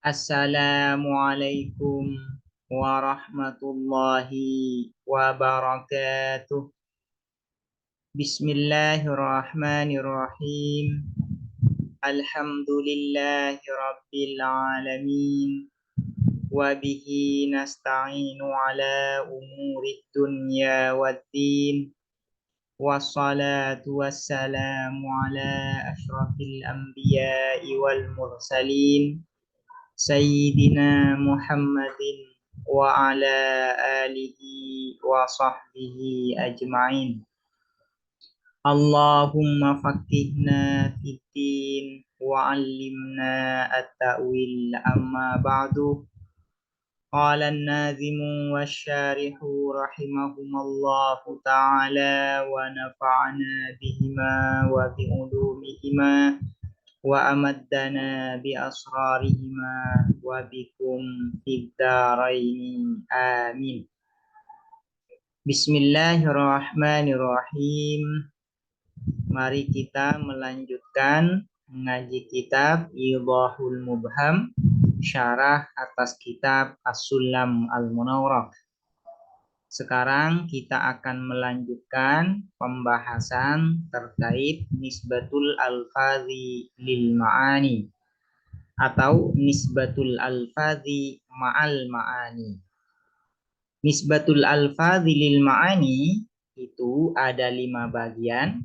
Assalamualaikum warahmatullahi wabarakatuh. Bismillahirrahmanirrahim. Alhamdulillahi rabbil alamin. Wabihi nasta'inu ala umurid dunya waddin. Wassalatu wassalamu ala ashrafil anbiya'i wal mursalin. Sayyidina Muhammadin wa ala alihi wa sahbihi ajma'in. Allahumma faqihna fiddin wa 'allimna at-ta'wil amma ba'du. Qala an-nazimu wasyarihu rahimahumallahu ta'ala wa nafa'ana bihima wa bi ulumihima wa amaddana bi asrarihima wa bikum fid dharaini amin. Bismillahirrahmanirrahim. Mari kita melanjutkan mengaji kitab Idhahul Mubham, syarah atas kitab As-Sulam Al-Munawwarah. Sekarang kita akan melanjutkan pembahasan terkait nisbatul alfazi lil ma'ani atau nisbatul alfazi ma'al ma'ani. Nisbatul alfazi lil ma'ani itu ada 5 bagian.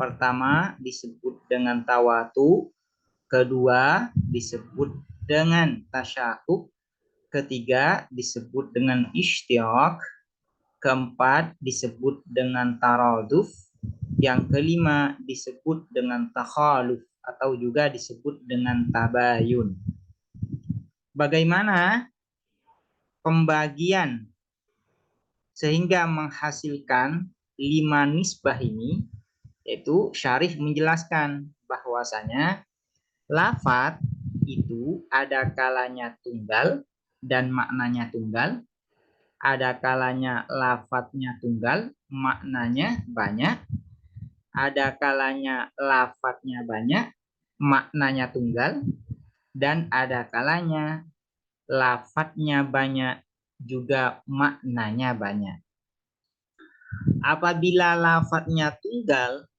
Pertama disebut dengan tawatu, kedua disebut dengan tasyahuk, ketiga disebut dengan ishtirak, keempat disebut dengan taraduf, yang kelima disebut dengan takhaluf atau juga disebut dengan tabayun. Bagaimana pembagian sehingga menghasilkan 5 nisbah ini? Yaitu syarih menjelaskan bahwasanya lafadz itu ada kalanya tunggal dan maknanya tunggal. Ada kalanya lafadznya tunggal, maknanya banyak. Ada kalanya lafadznya banyak, maknanya tunggal. Dan ada kalanya lafadznya banyak, juga maknanya banyak. Apabila lafadznya tunggal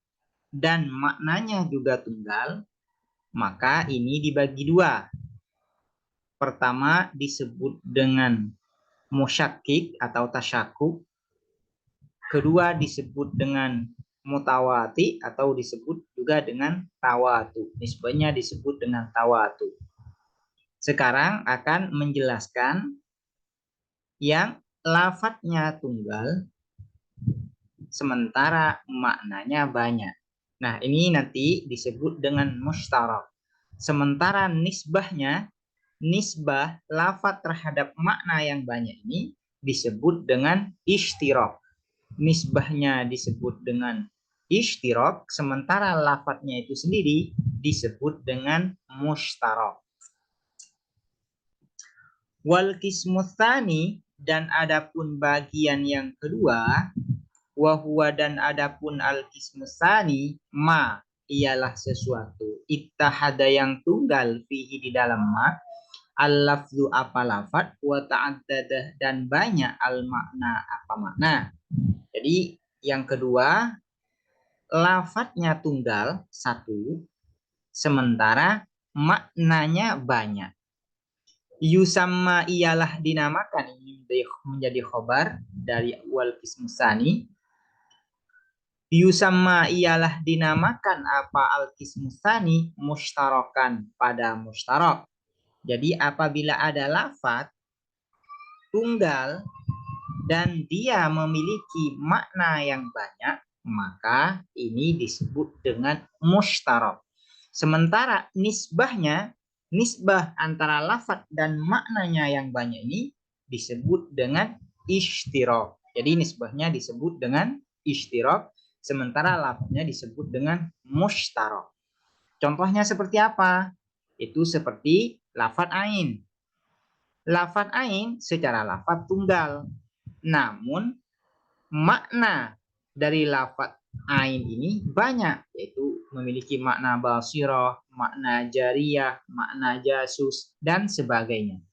dan maknanya juga tunggal, maka ini dibagi 2. Pertama disebut dengan musyakkik atau tasyakuk. Kedua disebut dengan mutawati atau disebut juga dengan tawatu. Nisbahnya disebut dengan tawatu. Sekarang akan menjelaskan yang lafadznya tunggal sementara maknanya banyak. Nah, ini nanti disebut dengan mustarak. Sementara nisbah lafadz terhadap makna yang banyak ini disebut dengan ishtirak. Nisbahnya disebut dengan ishtirak, sementara lafadznya itu sendiri disebut dengan mustarak. Wal qismu tsani, dan adapun bagian yang kedua, wa huwa, dan adapun al qismu tsani, ma ialah sesuatu ittahada yang tunggal fihi di dalam ma, al-lafzu apa lafad, wa ta'addadah dan banyak al-makna apa makna. Jadi yang kedua, lafadznya tunggal satu, sementara maknanya banyak. Yusamma ialah dinamakan, ini menjadi khobar dari wal qismu tsani. Yusamma ialah dinamakan apa al qismu tsani mushtarakan pada mushtarak. Jadi apabila ada lafadz tunggal dan dia memiliki makna yang banyak, maka ini disebut dengan mushtarak. Sementara nisbah antara lafadz dan maknanya yang banyak ini disebut dengan ishtirak. Jadi nisbahnya disebut dengan ishtirak, sementara lafadznya disebut dengan mushtarak. Contohnya seperti apa? Itu seperti lafadz ain. Lafadz ain secara lafadz tunggal, namun makna dari lafadz ain ini banyak, yaitu memiliki makna basirah, makna jariyah, makna jasus, dan sebagainya.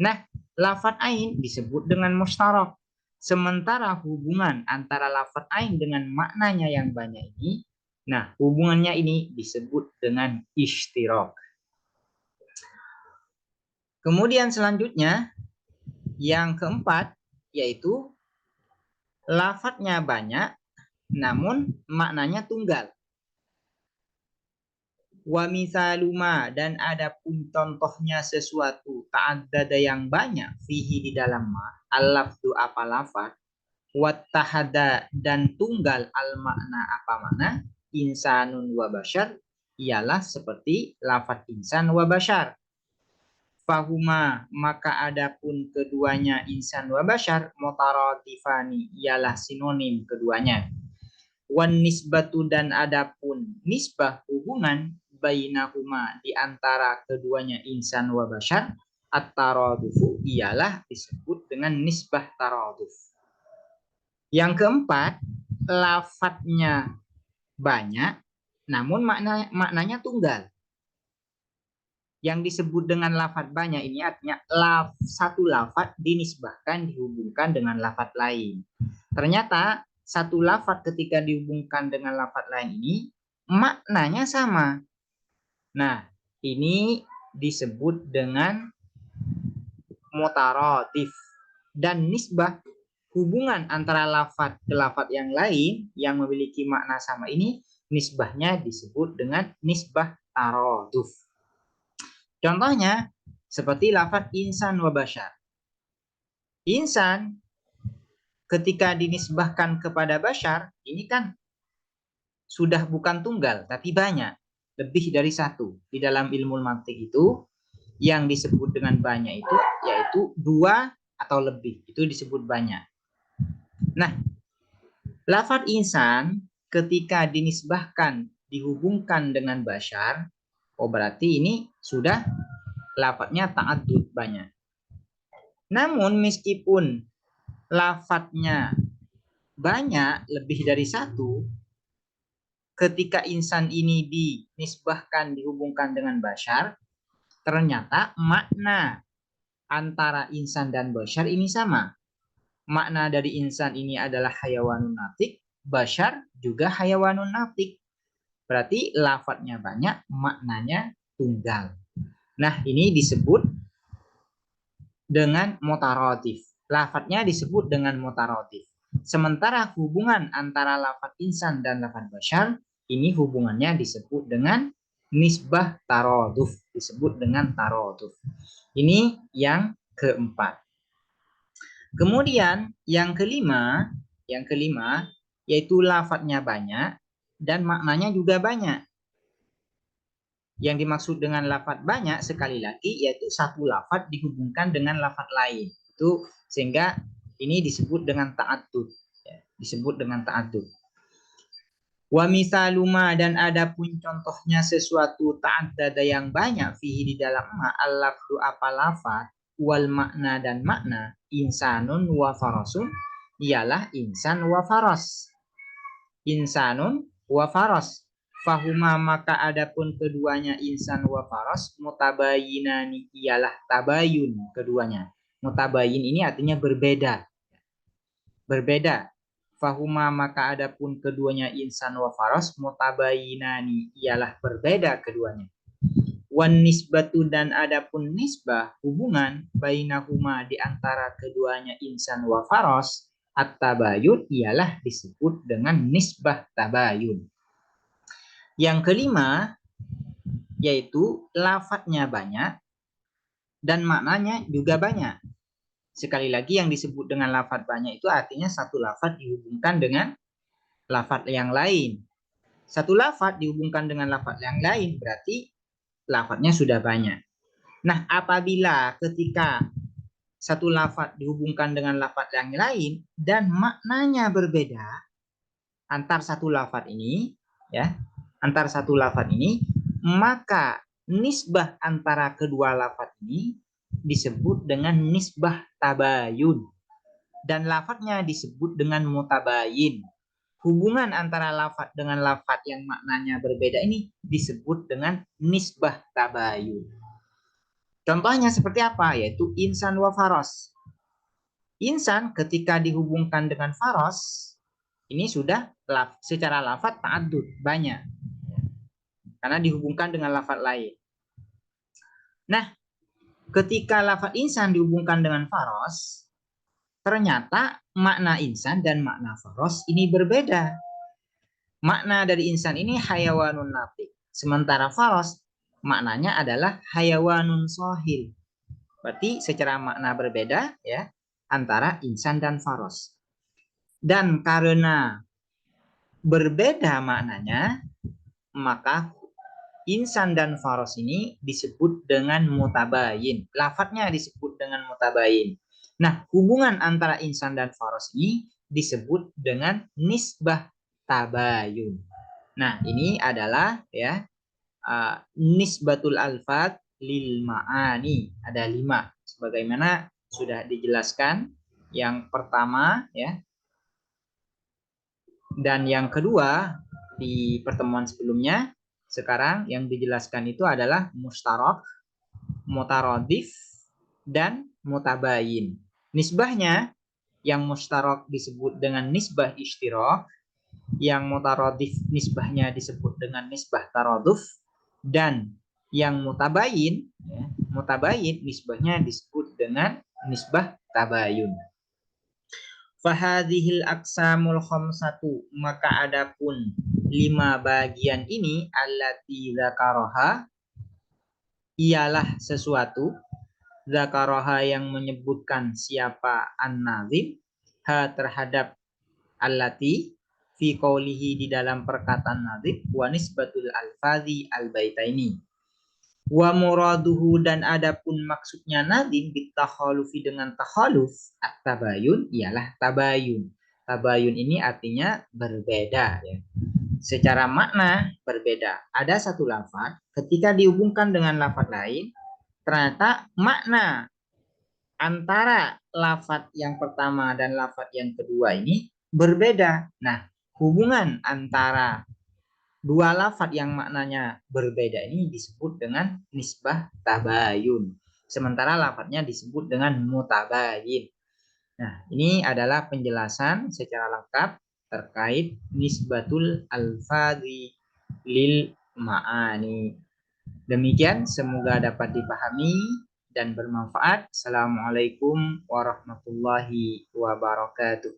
Nah, lafadz ain disebut dengan mustarak. Sementara hubungan antara lafadz ain dengan maknanya yang banyak ini, nah hubungannya ini disebut dengan ishtirak. Kemudian selanjutnya, yang keempat, yaitu lafadznya banyak, namun maknanya tunggal. Wa misaluma, dan adapun contohnya sesuatu ta'addada yang banyak fihi di dalam ma, al-lafdu apa lafad, wattahada dan tunggal al-makna apa makna, insanun wa bashar, ialah seperti lafad insan wa bashar. Fahuma, maka adapun keduanya insan wa bashar mutaratifani, ialah sinonim keduanya. Wan nisbatu, dan adapun nisbah hubungan bainahuma di antara keduanya insan wa bashar, at-taradufu, ialah disebut dengan nisbah taraduf. Yang keempat, lafadznya banyak namun maknanya tunggal. Yang disebut dengan lafadz banyak ini artinya satu lafadz dinisbahkan, dihubungkan dengan lafadz lain. Ternyata satu lafadz ketika dihubungkan dengan lafadz lain ini maknanya sama. Nah, ini disebut dengan mutaratif. Dan nisbah, hubungan antara lafadz ke lafadz yang lain yang memiliki makna sama ini, nisbahnya disebut dengan nisbah taraduf. Contohnya seperti lafadz insan wa bashar. Insan ketika dinisbahkan kepada bashar, ini kan sudah bukan tunggal tapi banyak, lebih dari satu. Di dalam ilmu mantik itu yang disebut dengan banyak itu yaitu dua atau lebih, itu disebut banyak. Nah, lafadz insan ketika dinisbahkan, dihubungkan dengan bashar, oh berarti ini sudah lafadznya ta'addud, banyak. Namun meskipun lafadznya banyak, lebih dari satu, ketika insan ini dinisbahkan, dihubungkan dengan bashar, ternyata makna antara insan dan bashar ini sama. Makna dari insan ini adalah hayawanun natik, bashar juga hayawanun natik. Berarti lafadznya banyak, maknanya tunggal. Nah, ini disebut dengan mutaratif. Lafadznya disebut dengan mutaratif. Sementara hubungan antara lafadz insan dan lafadz bashar, ini hubungannya disebut dengan nisbah taraduf, disebut dengan taraduf. Ini yang keempat. Kemudian yang kelima yaitu lafadznya banyak dan maknanya juga banyak. Yang dimaksud dengan lafadz banyak sekali lagi yaitu satu lafadz dihubungkan dengan lafadz lain. Itu sehingga ini disebut dengan ta'addud, ya, disebut dengan ta'addud. Wa misaluma, dan adapun contohnya sesuatu ta'addada yang banyak fihi di dalam ma, al-lafdu apa lafadz, wal makna dan makna, insanun wa farasun, ialah insan wa faras. Insanun wa faras. Fahuma, maka adapun keduanya insan wa faras mutabayinani, ialah tabayun keduanya. Mutabayin ini artinya berbeda. Berbeda. Fahuma, maka adapun keduanya insan wa faras mutabayinani, ialah berbeda keduanya. Wan nisbatu, dan adapun nisbah hubungan bainahuma di antara keduanya insan wa faras, at-tabayun, ialah disebut dengan nisbah tabayun. Yang kelima yaitu lafadznya banyak dan maknanya juga banyak. Sekali lagi yang disebut dengan lafadz banyak itu artinya satu lafadz dihubungkan dengan lafadz yang lain. Satu lafadz dihubungkan dengan lafadz yang lain berarti lafadznya sudah banyak. Nah, apabila ketika satu lafadz dihubungkan dengan lafadz yang lain dan maknanya berbeda antar satu lafadz ini, ya, antar satu lafadz ini, maka nisbah antara kedua lafadz ini disebut dengan nisbah tabayun dan lafadznya disebut dengan mutabayin. hubungan antara lafadz dengan lafadz yang maknanya berbeda ini disebut dengan nisbah tabayun. Contohnya seperti apa? Yaitu insan wa faros. Insan ketika dihubungkan dengan faros, ini sudah secara lafadz ta'addud, banyak. Karena dihubungkan dengan lafadz lain. Nah, ketika lafadz insan dihubungkan dengan faros, ternyata makna insan dan makna faros ini berbeda. Makna dari insan ini hayawanun natik. Sementara faros maknanya adalah hayawanun sohil. Berarti secara makna berbeda ya antara insan dan faros. Dan karena berbeda maknanya, maka insan dan faros ini disebut dengan mutabayin. Lafadznya disebut dengan mutabayin. Nah, hubungan antara insan dan faros ini disebut dengan nisbah tabayun. Nah, ini adalah ya nisbatul alfad lil ma'ani. Ada 5 sebagaimana sudah dijelaskan. Yang pertama ya, dan yang kedua di pertemuan sebelumnya. Sekarang yang dijelaskan itu adalah mustarok, mutarodif, dan mutabayin. Nisbahnya yang mustarok disebut dengan nisbah ishtirok, yang mutarodif nisbahnya disebut dengan nisbah taroduf, dan yang mutabayin, ya, mutabayin nisbahnya disebut dengan nisbah tabayun. Fahadhil aqsamul khamsatu, maka adapun 5 bagian ini allati dzakaraha ialah sesuatu, dzakaraha yang menyebutkan siapa an-nazim, ha terhadap allati fi qaulihi di dalam perkataan nazim wa nisbatul alfazi al-baitaini. Wa muraduhu dan adapun maksudnya nazim bitakhalufi dengan takhaluf at-tabayun ialah tabayun. Tabayun ini artinya berbeda ya. Secara makna berbeda. Ada satu lafaz ketika dihubungkan dengan lafaz lain ternyata makna antara lafaz yang pertama dan lafaz yang kedua ini berbeda. Nah, hubungan antara dua lafadz yang maknanya berbeda ini disebut dengan nisbah tabayun. Sementara lafadznya disebut dengan mutabayin. Nah, ini adalah penjelasan secara lengkap terkait nisbatul alfadhi lil ma'ani. Demikian, semoga dapat dipahami dan bermanfaat. Assalamualaikum warahmatullahi wabarakatuh.